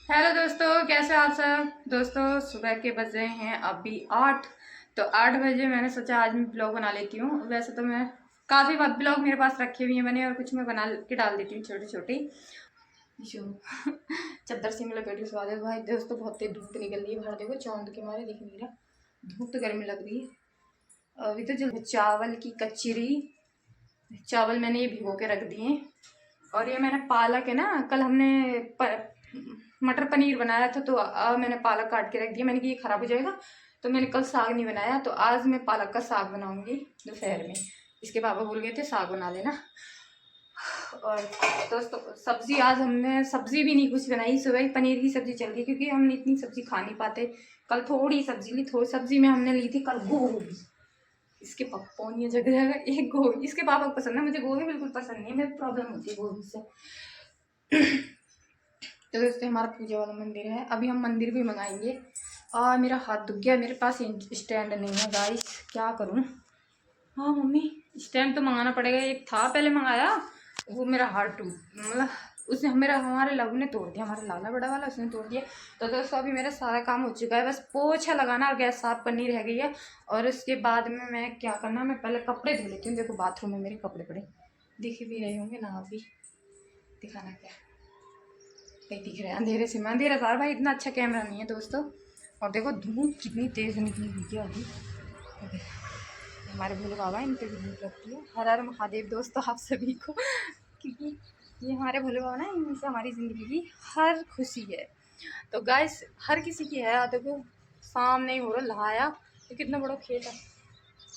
Hello दोस्तों, कैसे हो आप सब। दोस्तों सुबह के बज रहे हैं अभी 8। तो 8 बजे मैंने सोचा आज मैं ब्लॉग बना लेती हूँ। वैसे तो मैं काफ़ी ब्लॉग मेरे पास रखे हुए हैं मैंने, और कुछ मैं बना के डाल देती हूँ छोटी छोटी जो चद्दर से मैं लपेटी सो दे भाई। दोस्तों बहुत तेज धूप निकल रही है बाहर, देखो चांद के मारे दिख नहीं रहा, धूप तो गर्मी लग रही है। अभी तो जल्दी चावल की कचरी, चावल मैंने ये भिगो के रख दिए। और ये मैंने पालक है ना, कल हमने मटर पनीर बनाया था, तो अब मैंने पालक काट के रख दिया। मैंने कि ये खराब हो जाएगा, तो मैंने कल साग नहीं बनाया, तो आज मैं पालक का साग बनाऊंगी दोपहर में। इसके पापा बोल गए थे साग बना लेना। और दोस्तों सब्जी, आज हमने सब्जी भी नहीं कुछ बनाई, सुबह ही पनीर की सब्जी चल गई क्योंकि हम इतनी सब्जी खा नहीं पाते। कल थोड़ी सब्जी ली, थोड़ी सब्जी में हमने ली थी कल गोभी। इसके पप्पा नहीं जग जाएगा एक गोभी, इसके पापा को पसंद है, मुझे गोभी बिल्कुल पसंद नहीं है, मेरी प्रॉब्लम होती है गोभी से। तो दोस्तों हमारा पूजा वाला मंदिर है, अभी हम मंदिर भी मंगाएंगे। मेरा हाथ दुख गया, मेरे पास स्टैंड नहीं है गाइस, क्या करूं। हाँ मम्मी, स्टैंड तो मंगाना पड़ेगा। एक था पहले मंगाया, वो मेरा हाथ टूट मतलब उसने हमारे लव ने तोड़ दिया, हमारा लाला बड़ा वाला उसने तोड़ दिया। तो दोस्तों अभी मेरा सारा काम हो चुका है, बस पोछा लगाना और गैस साफ करनी रह गई है। और उसके बाद में मैं क्या करना, मैं पहले कपड़े धो लेती हूँ। देखो बाथरूम में मेरे कपड़े पड़े दिख भी रहे होंगे ना, अभी दिखाना क्या नहीं दिख रहा है, अंधेरे से मैं अंधेरा था भाई, इतना अच्छा कैमरा नहीं है दोस्तों। और देखो धूप कितनी तेज़ निकली हुई है अभी। हमारे भोले बाबा, इन पर भी धूप लगती है। हर हर महादेव दोस्तों आप सभी को, क्योंकि ये हमारे भोले बाबा ना, इनसे हमारी ज़िंदगी की हर खुशी है। तो गाइस हर किसी की है। देखो सामने ही हो रहा लहाया, तो कितना बड़ा खेत है।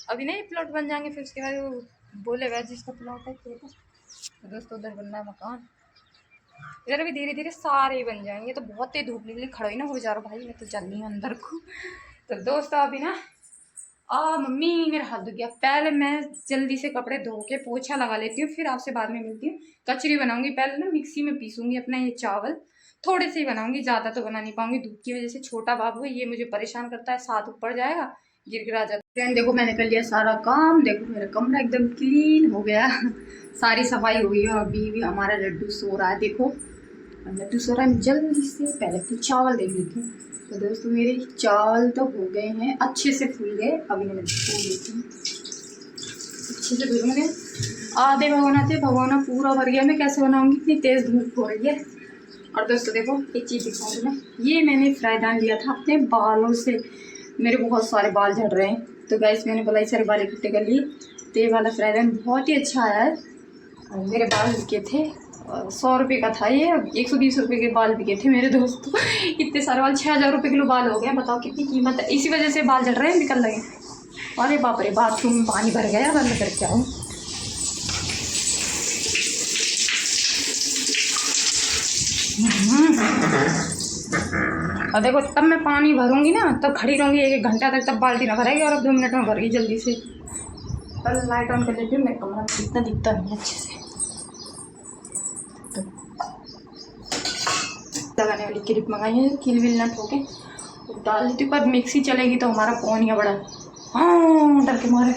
अभी नहीं प्लॉट बन जाएंगे, फिर उसके बाद वो बोलेगा जिसका प्लॉट है खेत है। तो दोस्तों उधर बन रहा है मकान, इधर भी धीरे धीरे सारे बन जाएंगे। तो बहुत तेज धूप निकली, खड़ा ही ना हो जा रहा भाई, मैं तो चल रही हूँ अंदर को। तो दोस्तों अभी ना मम्मी मेरा हाथ दुख गया, पहले मैं जल्दी से कपड़े धो के पोछा लगा लेती हूँ, फिर आपसे बाद में मिलती हूँ। कचरी बनाऊंगी, पहले ना मिक्सी में पीसूंगी अपना ये चावल, थोड़े से ही बनाऊंगी, ज़्यादा तो बना नहीं पाऊंगी धूप की वजह से। छोटा बाबू है ये, मुझे परेशान करता है, साथ ऊपर जाएगा गिर गिरा जाता है। देखो मैंने कर लिया सारा काम, देखो मेरा कमरा एकदम क्लीन हो गया सारी सफाई हो गई है। अभी भी हमारा लड्डू सो रहा है, देखो लड्डू सो रहा है। जल्दी से पहले तो चावल देख लेती हूँ। तो दोस्तों मेरे चावल तो हो गए हैं, अच्छे से फूल गए। अभी मैं धो लेती हूँ, अच्छे से धुलूंगे। आधे भगोना थे, भगोना पूरा भर गया। मैं कैसे बनाऊंगी, इतनी तेज़ धूप हो रही है। और दोस्तों देखो एक चीज़ दिखाऊंगी मैं, ये मैंने फ्राईदान लिया था अपने बालों से, मेरे बहुत सारे बाल झड़ रहे हैं। तो गाइस मैंने बोला सारे बाल इकट्ठे कर लिए, तो ये वाला फ्राईदान बहुत ही अच्छा आया है। और मेरे बाल बिके थे 100 रुपये का था ये, 120 रुपये के बाल बिके थे मेरे दोस्तों। इतने सारे बाल, 6000 रुपये किलो बाल हो गए, बताओ कितनी कीमत है। इसी वजह से बाल झड़ रहे हैं, निकल लगे। अरे बाप रे, बाथरूम में पानी भर गया, बंद करके आऊँ। और देखो तब मैं पानी भरूंगी ना, तब खड़ी रहूंगी 1 घंटा तक, तब बाल्टी ना भरेगी। और अब 2 मिनट में भर गई जल्दी से। कल लाइट ऑन कर लेती हूँ, मेरे कमरा इतना दिखता नहीं अच्छे से। लगाने वाली क्लिप मंगाई है, किल विल ना ठोके, डाल लेती हूँ। पर मिक्सी चलेगी तो हमारा कौन है बड़ा, हाँ डर के मारे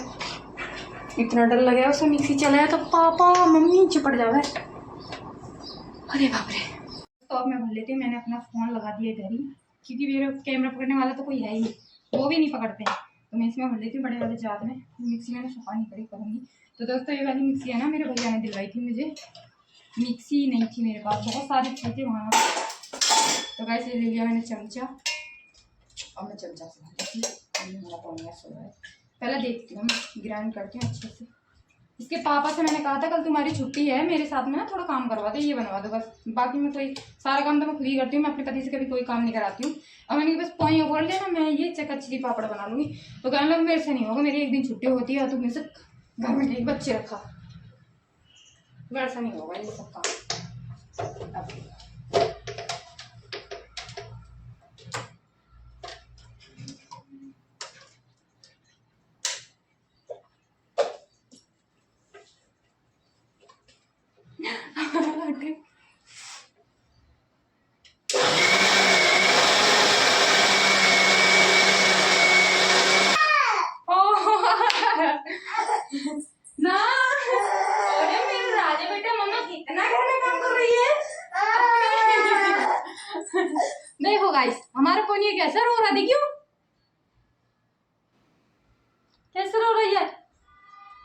इतना डर लगेगा उससे। मिक्सी चलाया तो पापा मम्मी चिपट जावे, अरे बाप रे। तो अब मैं भर लेती हूँ, मैंने अपना फ़ोन लगा दिया इधर ही, क्योंकि मेरा कैमरा पकड़ने वाला तो कोई है ही नहीं, वो भी नहीं पकड़ते हैं। तो मैं इसमें भर लेती हूँ बड़े वाले जार में। मिक्सी मैंने सफा नहीं करी, करूँगी। तो दोस्तों ये वाली मिक्सी है ना, मेरे भैया ने दिलवाई थी मुझे, मिक्सी नहीं थी मेरे पास, बहुत सारी चीज़ें वहाँ। तो वैसे ले लिया मैंने चमचा, और मैं चमचा से हमारा पौनिया सो रहा है। पहले देखती हूँ, ग्राइंड करती हूँ अच्छे से। इसके पापा से मैंने कहा था कल तुम्हारी छुट्टी है, मेरे साथ में ना थोड़ा काम करवा दो, ये बनवा दो बस, बाकी मैं कोई सारा काम तो मैं खुद ही करती हूँ। मैं अपने पति से कभी कोई काम नहीं कराती हूँ। और मैंने बस पोइया बोल दिया ना, मैं ये कचरी पापड़ बना लूँगी। तो कहने लगा मेरे से नहीं होगा, मेरी एक दिन छुट्टी होती है, तो मेरे से घर में एक बच्चे रखा, मेरे से नहीं होगा ये सब काम। ना अरे मेरे राजा बेटा, मम्मा कितना घर में काम कर रही है। ये कैसे रो रहा है, क्यों कैसे रो रही है?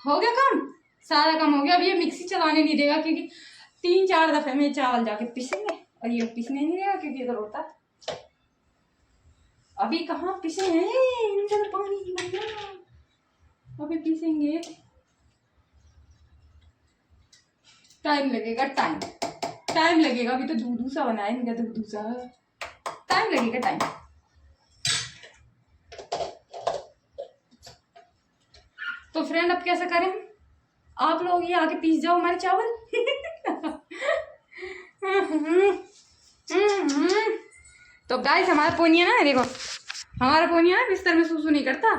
हो गया काम, सारा काम हो गया। अब ये मिक्सी चलाने नहीं देगा क्योंकि 3-4 दफे में चावल जाके पीसेंगे और ये पीसने नहीं देगा क्योंकि ये तो रोता है। अभी कहाँ पीसे हैं, इनका तो पानी ही बन गया, अभी पीसेंगे, टाइम लगेगा, टाइम लगेगा। अभी तो दूध सा बनाए, इनका दूध सा टाइम लगेगा, टाइम। तो फ्रेंड अब कैसे करें, आप लोग ये आके पीस जाओ हमारे चावल। तो गाइस हमारा पोनिया ना, देखो हमारा पोनिया ना बिस्तर में सूसू नहीं करता,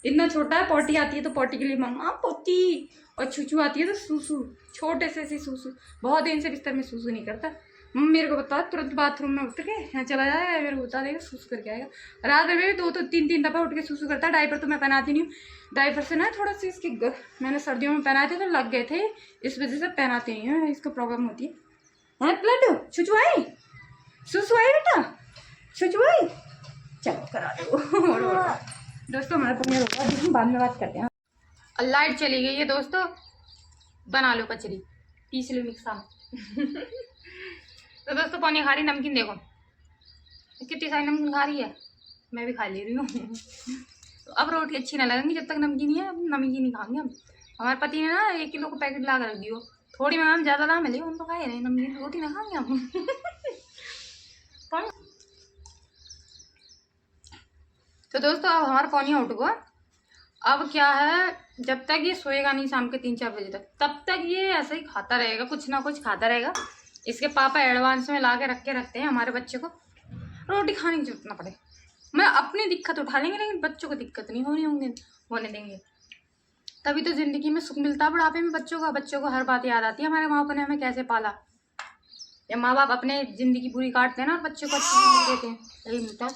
इतना छोटा है। पोटी आती है तो पोटी के लिए मम्मा पोटी, और छुछू आती है तो सूसू, छोटे से सूसू। बहुत दिन से बिस्तर में सूसू नहीं करता। मेरे को बता, तुरंत बाथरूम में उठ के यहाँ चला जाएगा, मेरे को बता देगा, सूसू करके आएगा। रात में भी 2-3 दफ़ा उठ के सूसू करता है। डायपर तो मैं पहनाती नहीं हूँ, डायपर से ना थोड़ा सी इसकी मैंने सर्दियों में पहनाए थे तो लग गए थे, इस वजह से पहनाते नहीं हैं, इसको प्रॉब्लम होती है। हाँ प्लड्डू, छुछू आई, सूसू आई बेटा, छुछू आई, चलो करा दो। दोस्तों हमारा पनीर होगा, हम बाद में बात करते हैं। और लाइट चली गई है दोस्तों, बना लो कचरी, पीस लो मिक्सा में। तो दोस्तों पनीर खा रही, नमकीन देखो कितनी सारी नमकीन खा रही है, मैं भी खा ले रही हूँ। तो अब रोटी अच्छी ना लगेंगी जब तक नमकीन है, अब नमकीन ही खाएंगे हम। हमारे पति ने ना 1 किलो का पैकेट ला कर रख दियो, थोड़ी मैम ज़्यादा दाम मिले, उन तो खाए रहे नमकीन, रोटी ना खाएंगे हम। तो दोस्तों अब हमारा पानी उठ गया। अब क्या है, जब तक ये सोएगा नहीं शाम के 3-4 बजे तक, तब तक ये ऐसे ही खाता रहेगा, कुछ ना कुछ खाता रहेगा। इसके पापा एडवांस में ला के रखते हैं हमारे बच्चे को, रोटी खाने की जरूरत ना पड़े। मैं अपनी दिक्कत उठा लेंगे लेकिन बच्चों को दिक्कत नहीं होने देंगे। तभी तो ज़िंदगी में सुख मिलता है बुढ़ापे में बच्चों का। बच्चों को हर बात याद आती है, हमारे माँ बाप ने हमें कैसे पाला। या माँ बाप अपने ज़िंदगी पूरी काटते हैं ना और बच्चों को अच्छी देते हैं, यही मिलता है।